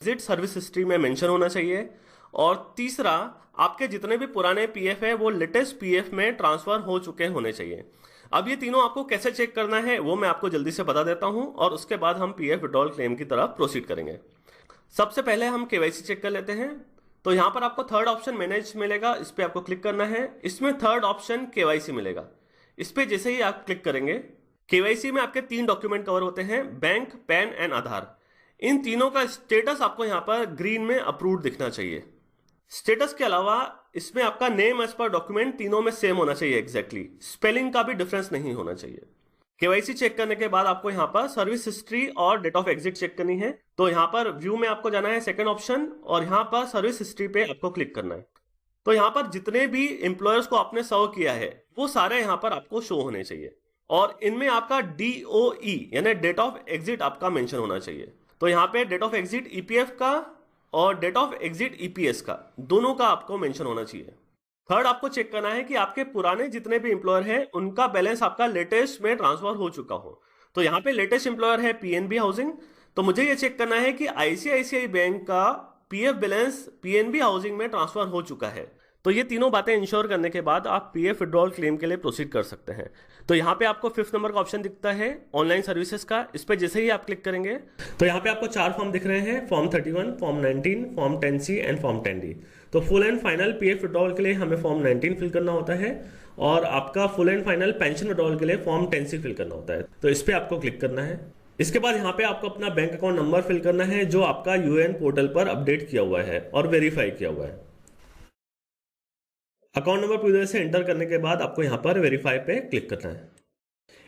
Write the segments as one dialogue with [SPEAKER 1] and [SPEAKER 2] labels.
[SPEAKER 1] Exit service history में mention होना चाहिए। और तीसरा, आपके जितने भी पुराने पीएफ है वो लेटेस्ट पीएफ में ट्रांसफर हो चुके होने चाहिए। अब ये तीनों आपको कैसे चेक करना है वो मैं आपको जल्दी से बता देता हूं और उसके बाद हम पीएफ विड्रॉल क्लेम की तरफ प्रोसीड करेंगे। सबसे पहले हम केवाईसी चेक कर लेते हैं। तो यहां पर आपको थर्ड ऑप्शन मैनेज मिलेगा, इस पर आपको क्लिक करना है। इसमें थर्ड ऑप्शन केवाईसी मिलेगा, इस पर जैसे ही आप क्लिक करेंगे, केवाईसी में आपके 3 डॉक्यूमेंट कवर होते हैं, बैंक, पैन एंड आधार। इन तीनों का स्टेटस आपको यहां पर ग्रीन में अप्रूव्ड दिखना चाहिए। स्टेटस के अलावा इसमें आपका नेम एज पर डॉक्यूमेंट तीनों में सेम होना चाहिए एग्जैक्टली, स्पेलिंग का भी डिफरेंस नहीं होना चाहिए। केवाईसी चेक करने के बाद आपको यहाँ पर सर्विस हिस्ट्री और डेट ऑफ एग्जिट चेक करनी है। तो यहाँ पर व्यू में आपको जाना है सेकंड ऑप्शन और यहाँ पर सर्विस हिस्ट्री पे आपको क्लिक करना है। तो यहाँ पर जितने भी एम्प्लॉयर्स को आपने सर्व किया है वो सारे यहाँ पर आपको शो होने चाहिए और इनमें आपका DOE यानी डेट ऑफ एग्जिट आपका मेंशन होना चाहिए। तो यहाँ पे डेट ऑफ एग्जिट ईपीएफ का और डेट ऑफ एग्जिट ईपीएस का दोनों का आपको मेंशन होना चाहिए। थर्ड, आपको चेक करना है कि आपके पुराने जितने भी एम्प्लॉयर हैं उनका बैलेंस आपका लेटेस्ट में ट्रांसफर हो चुका हो। तो यहाँ पे लेटेस्ट एम्प्लॉयर है पीएनबी हाउसिंग, तो मुझे ये चेक करना है कि आईसीआईसीआई बैंक का पीएफ बैलेंस पीएनबी हाउसिंग में ट्रांसफर हो चुका है। तो ये तीनों बातें इंश्योर करने के बाद आप पीएफ विड्रॉल क्लेम के लिए प्रोसीड कर सकते हैं। तो यहाँ पे आपको 5th नंबर का ऑप्शन दिखता है ऑनलाइन सर्विसेज का, इस पे जैसे ही आप क्लिक करेंगे तो यहाँ पे आपको 4 फॉर्म दिख रहे हैं, form 31, form 19, form 10C and form 10D। तो full and final PF withdrawal के लिए हमें फॉर्म 19 फिल करना होता है और आपका full and final pension withdrawal के लिए फॉर्म 10C फिल करना होता है। तो इस पर आपको क्लिक करना है। इसके बाद यहाँ पे आपको अपना बैंक अकाउंट नंबर फिल करना है जो आपका यूएएन पोर्टल पर अपडेट किया हुआ है और वेरीफाई किया हुआ है। अकाउंट नंबर पूरी तरह से एंटर करने के बाद आपको यहाँ पर वेरीफाई पे क्लिक करना है।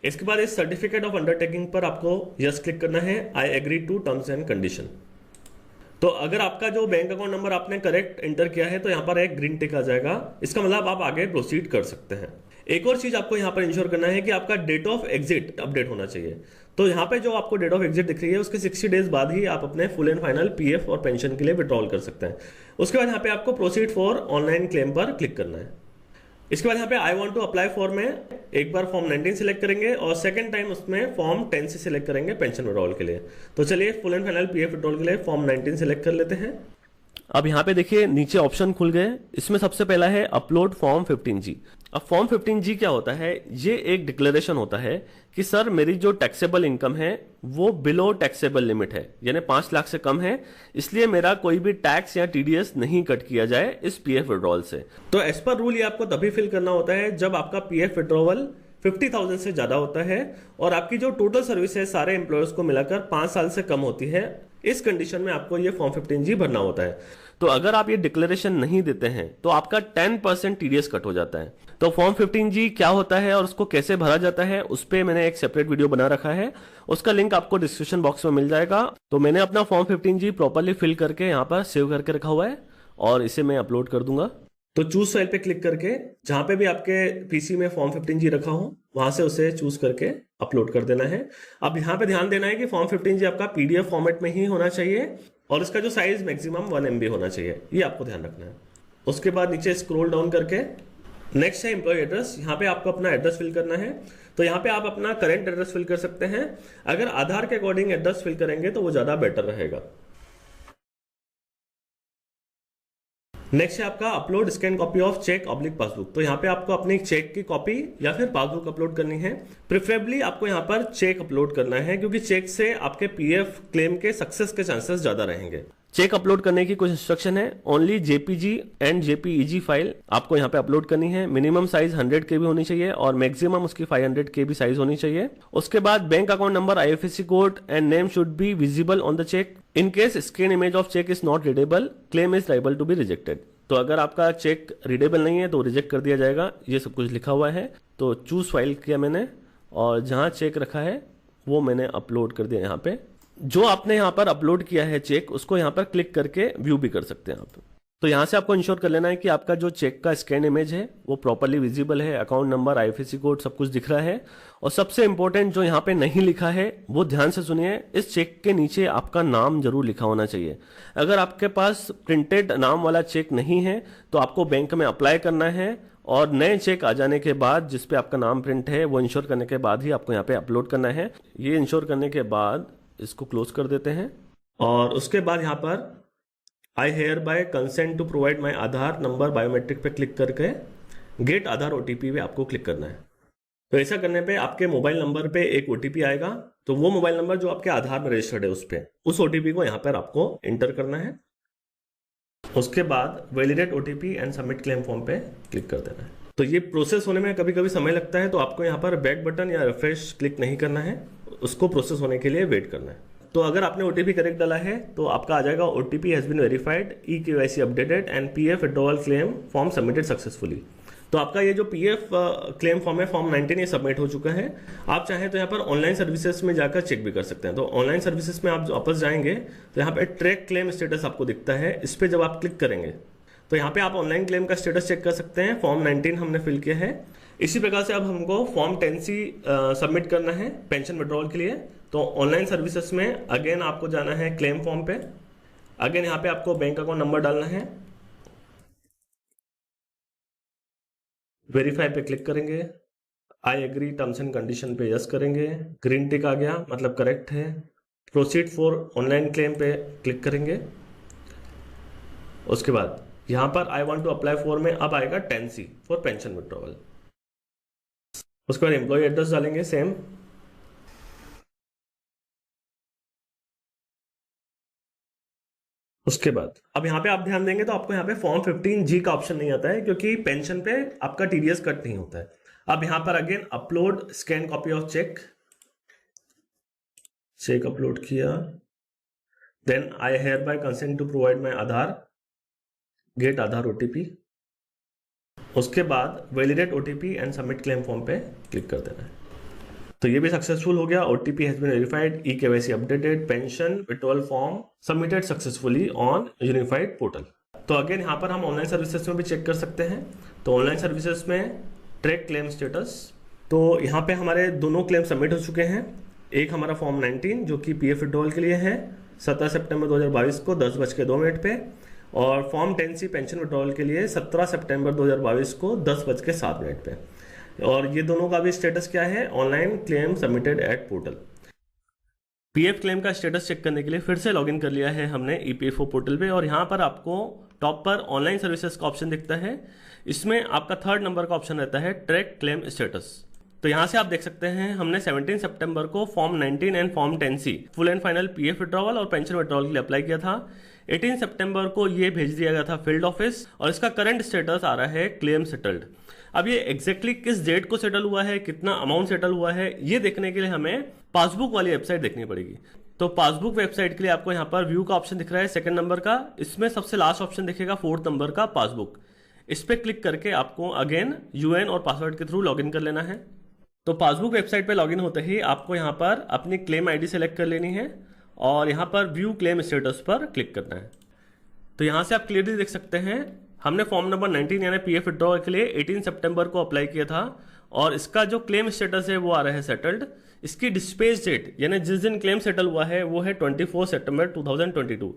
[SPEAKER 1] इसके बाद इस सर्टिफिकेट ऑफ अंडरटेकिंग पर आपको यस क्लिक करना है, I agree to terms and condition. तो अगर आपका जो बैंक अकाउंट नंबर आपने करेक्ट एंटर किया है तो यहाँ पर एक ग्रीन टिक आ जाएगा, इसका मतलब आप आगे प्रोसीड कर सकते हैं। एक और चीज आपको यहाँ पर इंश्योर करना है कि आपका डेट ऑफ एग्जिट अपडेट होना चाहिए। तो यहाँ पे जो आपको डेट ऑफ एग्जिट दिख रही है उसके 60 डेज बाद ही आप अपने फुल एंड फाइनल पीएफ और पेंशन के लिए विड्रॉल कर सकते हैं। उसके बाद यहाँ पे आपको प्रोसीड फॉर ऑनलाइन क्लेम पर क्लिक करना है। इसके बाद यहाँ पे I want to apply for में एक बार फॉर्म 19 सिलेक्ट करेंगे और सेकंड टाइम उसमें फॉर्म 10 से सिलेक्ट करेंगे पेंशन विड्रॉल के लिए। तो चलिए full and final PF withdrawal के लिए फॉर्म 19 सिलेक्ट कर लेते हैं। अब यहाँ पे देखिए नीचे ऑप्शन खुल गए, इसमें सबसे पहला है अपलोड फॉर्म 15G। अब फॉर्म 15G क्या होता है, ये एक डिक्लेरेशन होता है कि सर मेरी जो टैक्सेबल इनकम है वो बिलो टैक्सेबल लिमिट है, यानी 5 लाख से कम है, इसलिए मेरा कोई भी टैक्स या टीडीएस नहीं कट किया जाए इस पीएफ विड्रॉल से। तो एज पर रूल ये आपको तभी फिल करना होता है जब आपका पीएफ विड्रॉवल 50,000 से ज्यादा होता है और आपकी जो टोटल सर्विस है सारे एम्प्लॉयर्स को मिलाकर 5 साल से कम होती है। इस कंडीशन में आपको ये फॉर्म 15G भरना होता है। तो अगर आप ये डिक्लेरेशन नहीं देते हैं तो आपका 10% टीडीएस कट हो जाता है। तो फॉर्म 15G क्या होता है और उसको कैसे भरा जाता है उस पर मैंने एक सेपरेट वीडियो बना रखा है, उसका लिंक आपको डिस्क्रिप्शन बॉक्स में मिल जाएगा। तो मैंने अपना फॉर्म 15G प्रॉपरली फिल करके यहाँ पर सेव करके रखा हुआ है और इसे मैं अपलोड कर दूंगा। तो चूज फाइल पे क्लिक करके जहां पे भी आपके पीसी में फॉर्म 15G रखा हो वहां से उसे चूज करके अपलोड कर देना है। अब यहाँ पे ध्यान देना है कि फॉर्म 15G आपका पीडीएफ फॉर्मेट में ही होना चाहिए और इसका जो साइज मैक्सिमम 1 MB होना चाहिए, ये आपको ध्यान रखना है। उसके बाद नीचे स्क्रॉल डाउन करके नेक्स्ट है एम्प्लॉय एड्रेस, यहाँ पे आपको अपना एड्रेस फिल करना है। तो यहाँ पे आप अपना करेंट एड्रेस फिल कर सकते हैं, अगर आधार के अकॉर्डिंग एड्रेस फिल करेंगे तो वो ज्यादा बेटर रहेगा। नेक्स्ट है आपका upload scan copy of cheque oblique passbook. तो यहाँ पे आपको अपनी चेक की कॉपी या फिर पासबुक अपलोड करनी है। प्रेफरेबली आपको यहाँ पर चेक अपलोड करना है क्योंकि चेक से आपके पीएफ क्लेम के सक्सेस के चांसेस ज्यादा रहेंगे। चेक अपलोड करने की कुछ इंस्ट्रक्शन है, only JPG and JPEG file आपको यहाँ पे अपलोड करनी है। मिनिमम साइज 100 KB होनी चाहिए और मैक्सिमम उसकी 500 KB साइज होनी चाहिए। उसके बाद bank account number, IFSC code and name should be visible on the cheque. In case scan image of cheque is not readable, claim is liable to be rejected. तो अगर आपका check readable नहीं है तो रिजेक्ट कर दिया जाएगा, ये सब कुछ लिखा हुआ है। तो चूज फाइल किया मैंने और जहां चेक रखा है वो मैंने अपलोड कर दिया। यहाँ पे जो आपने यहाँ पर अपलोड किया है चेक, उसको यहाँ पर क्लिक करके व्यू भी कर सकते हैं आप। तो यहाँ से आपको इंश्योर कर लेना है कि आपका जो चेक का स्कैन इमेज है वो प्रॉपरली विजिबल है, अकाउंट नंबर, आईएफएससी कोड सब कुछ दिख रहा है। और सबसे इंपॉर्टेंट जो यहाँ पे नहीं लिखा है वो ध्यान से सुनिए, इस चेक के नीचे आपका नाम जरूर लिखा होना चाहिए। अगर आपके पास प्रिंटेड नाम वाला चेक नहीं है तो आपको बैंक में अप्लाई करना है और नए चेक आ जाने के बाद जिस पे आपका नाम प्रिंट है वो इंश्योर करने के बाद ही आपको यहाँ पे अपलोड करना है। ये इंश्योर करने के बाद इसको क्लोज कर देते हैं और उसके बाद यहाँ पर I hereby consent to provide my Aadhaar number biometric पे क्लिक करके गेट आधार ओटीपी पे आपको क्लिक करना है। तो ऐसा करने पे आपके मोबाइल नंबर पे एक ओटीपी आएगा, तो वो मोबाइल नंबर जो आपके आधार में रजिस्टर्ड है उस ओटीपी को यहाँ पर आपको इंटर करना है। उसके बाद validate OTP and submit claim form पे क्लिक कर देना है। तो ये प्रोसेस होने में कभी कभी समय लगता है, तो आपको यहाँ पर बैक बटन या रिफ्रेश क्लिक नहीं करना है, उसको प्रोसेस होने के लिए वेट करना है। तो अगर आपने ओटीपी करेक्ट डाला है तो आपका आ जाएगा OTP has been verified, e KYC updated and PF withdrawal claim form submitted successfully. तो आपका ये जो पीएफ क्लेम फॉर्म है फॉर्म 19 ये सबमिट हो चुका है। आप चाहें तो यहाँ पर ऑनलाइन सर्विसेज में जाकर चेक भी कर सकते हैं। तो ऑनलाइन सर्विसेज में आप वापस जाएंगे तो यहाँ पे ट्रैक क्लेम स्टेटस आपको दिखता है, इस पर जब आप क्लिक करेंगे तो यहाँ पे आप ऑनलाइन क्लेम का स्टेटस चेक कर सकते हैं। फॉर्म 19 हमने फिल किया है। इसी प्रकार से अब हमको फॉर्म 10C सबमिट करना है पेंशन विड्रॉवल के लिए। तो ऑनलाइन सर्विसेज में अगेन आपको जाना है क्लेम फॉर्म पे, अगेन यहाँ पे आपको बैंक अकाउंट नंबर डालना है, वेरीफाई पे क्लिक करेंगे, I agree terms and condition पे यस करेंगे, ग्रीन टिक आ गया मतलब करेक्ट है, प्रोसीड फॉर ऑनलाइन क्लेम पे क्लिक करेंगे। उसके बाद यहाँ पर I want to apply for में अब आएगा 10C फॉर पेंशन विड्रॉवल। उसके बाद एम्प्लॉय एड्रेस डालेंगे सेम, उसके बाद अब यहाँ पे आप ध्यान देंगे तो आपको यहाँ पे फॉर्म 15G का ऑप्शन नहीं आता है क्योंकि पेंशन पे आपका टीडीएस कट नहीं होता है। अब यहाँ पर again upload scan copy of cheque upload किया, then I hereby consent to provide my Aadhaar, get Aadhaar OTP, उसके बाद validate OTP and submit claim form पे क्लिक कर देना है। तो ये भी सक्सेसफुल हो गया। OTP has been verified, e KYC updated, pension withdrawal form submitted successfully on unified portal. तो अगेन यहाँ पर हम ऑनलाइन सर्विसेज में भी चेक कर सकते हैं। तो ऑनलाइन सर्विसेज में ट्रैक क्लेम स्टेटस, तो यहाँ पे हमारे दोनों क्लेम सबमिट हो चुके हैं। एक हमारा फॉर्म 19 जो कि पीएफ विड्रॉवल के लिए है 17 सितंबर 2022 को 10:02 पे, और फॉर्म 10C पेंशन विड्रॉवल के लिए 17 सितंबर 2022 को 10:07 पे। और ये दोनों का भी स्टेटस क्या है, online claim submitted at portal. PF claim का स्टेटस चेक करने के लिए फिर से लॉगिन कर लिया है हमने ईपीएफओ पोर्टल पे, और यहाँ पर आपको टॉप पर ऑनलाइन सर्विसेज का ऑप्शन दिखता है। इसमें आपका 3rd नंबर का ऑप्शन रहता है ट्रैक क्लेम स्टेटस। तो यहाँ से आप देख सकते हैं हमने 17 सितंबर को form 19 and form 10C full and final PF withdrawal और पेंशन विड्रॉवल के लिए अप्लाई किया था। 18 सितंबर को ये भेज दिया गया था फील्ड ऑफिस, और इसका करंट स्टेटस आ रहा है क्लेम सेटल्ड। अब ये एग्जैक्टली किस डेट को सेटल हुआ है, कितना अमाउंट सेटल हुआ है, ये देखने के लिए हमें पासबुक वाली वेबसाइट देखनी पड़ेगी। तो पासबुक वेबसाइट के लिए आपको यहाँ पर व्यू का ऑप्शन दिख रहा है 2nd नंबर का, इसमें सबसे लास्ट ऑप्शन दिखेगा 4th नंबर का पासबुक। इस पर क्लिक करके आपको अगेन यूएन और पासवर्ड के थ्रू लॉगिन कर लेना है। तो पासबुक वेबसाइट पे लॉगिन होते ही आपको यहाँ पर अपनी क्लेम आईडी सेलेक्ट कर लेनी है और यहाँ पर व्यू क्लेम स्टेटस पर क्लिक करना है। तो यहाँ से आप क्लियरली देख सकते हैं हमने फॉर्म नंबर 19 यानी पीएफ विड्रॉवल के लिए 18 सितंबर को अप्लाई किया था, और इसका जो क्लेम स्टेटस है वो आ रहा है सेटल्ड। इसकी डिस्पेच डेट यानी जिस दिन क्लेम सेटल हुआ है वो है 24 सितंबर 2022।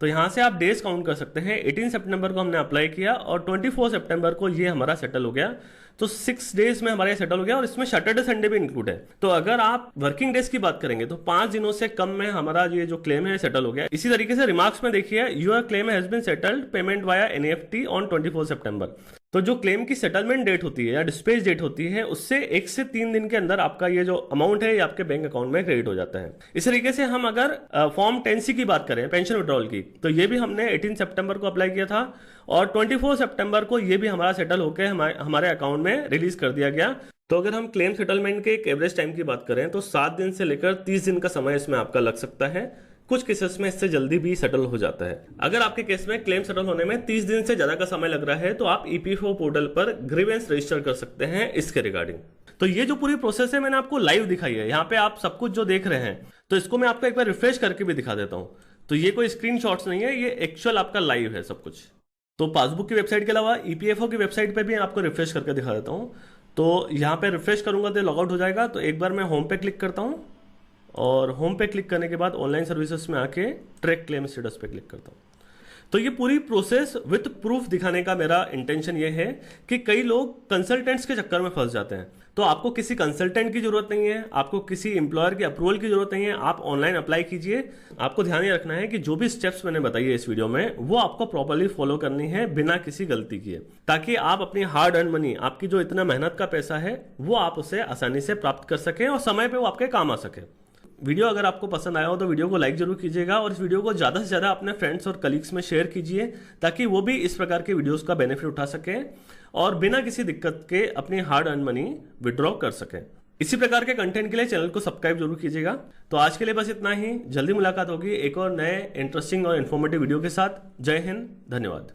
[SPEAKER 1] तो यहाँ से आप डेज काउंट कर सकते हैं। 18 सितंबर को हमने अप्लाई किया और 24 सितंबर को ये हमारा सेटल हो गया। तो 6 डेज में हमारा ये सेटल हो गया, और इसमें सैटरडे संडे भी इंक्लूड है। तो अगर आप वर्किंग डेज की बात करेंगे तो 5 दिनों से कम में हमारा ये जो क्लेम है सेटल हो गया। इसी तरीके से रिमार्क्स में देखिए your claim has been settled payment via NEFT on 24 September. तो जो क्लेम की सेटलमेंट डेट होती है या डिस्पेच डेट होती है उससे 1 से 3 दिन के अंदर आपका ये जो अमाउंट है ये आपके बैंक अकाउंट में क्रेडिट हो जाता है। इस तरीके से हम अगर फॉर्म 10C की बात करें पेंशन विड्रॉवल की, तो ये भी हमने 18 सितंबर को अप्लाई किया था और 24 सितंबर को ये भी हमारा सेटल होकर हमारे अकाउंट में रिलीज कर दिया गया। तो अगर हम क्लेम सेटलमेंट के एक एवरेज टाइम की बात करें तो 7 दिन से लेकर 30 दिन का समय इसमें आपका लग सकता है। कुछ केसेस में इससे जल्दी भी सेटल हो जाता है। अगर आपके केस में क्लेम सेटल होने में 30 दिन से ज्यादा का समय लग रहा है तो आप ईपीएफओ पोर्टल पर ग्रीवेंस रजिस्टर कर सकते हैं इसके रिगार्डिंग। तो ये जो पूरी प्रोसेस है मैंने आपको लाइव दिखाई है, यहाँ पे आप सब कुछ जो देख रहे हैं, तो इसको मैं आपको एक बार रिफ्रेश करके भी दिखा देता हूँ। तो ये कोई स्क्रीनशॉट्स नहीं है, ये एक्चुअल आपका लाइव है सब कुछ। तो पासबुक की वेबसाइट के अलावा ईपीएफओ की वेबसाइट पे भी आपको रिफ्रेश करके दिखा देता हूँ। तो यहाँ पे रिफ्रेश करूंगा तो लॉगआउट हो जाएगा। तो एक बार मैं होम पे क्लिक करता हूँ और होम पे क्लिक करने के बाद ऑनलाइन सर्विसेज में आके ट्रैक क्लेम स्टेटस पे क्लिक करता हूँ। तो ये पूरी प्रोसेस विथ प्रूफ दिखाने का मेरा इंटेंशन ये है कि कई लोग कंसल्टेंट्स के चक्कर में फंस जाते हैं। तो आपको किसी कंसल्टेंट की जरूरत नहीं है, आपको किसी एम्प्लॉयर के अप्रूवल की जरूरत नहीं है, आप ऑनलाइन अप्लाई कीजिए। आपको ध्यान ये रखना है कि जो भी स्टेप्स मैंने बताई है इस वीडियो में, वो आपको प्रॉपर्ली फॉलो करनी है बिना किसी गलती किए, ताकि आप अपनी हार्ड अर्न मनी, आपकी जो इतना मेहनत का पैसा है, वो आप उसे आसानी से प्राप्त कर सकें और समय पर वो आपके काम आ सके। वीडियो अगर आपको पसंद आया हो तो वीडियो को लाइक जरूर कीजिएगा और इस वीडियो को ज़्यादा से ज़्यादा अपने फ्रेंड्स और कलीग्स में शेयर कीजिए, ताकि वो भी इस प्रकार के वीडियोस का बेनिफिट उठा सकें और बिना किसी दिक्कत के अपनी हार्ड अर्न मनी विड्रॉ कर सकें। इसी प्रकार के कंटेंट के लिए चैनल को सब्सक्राइब जरूर कीजिएगा। तो आज के लिए बस इतना ही। जल्दी मुलाकात होगी एक और नए इंटरेस्टिंग और इन्फॉर्मेटिव वीडियो के साथ। जय हिंद, धन्यवाद।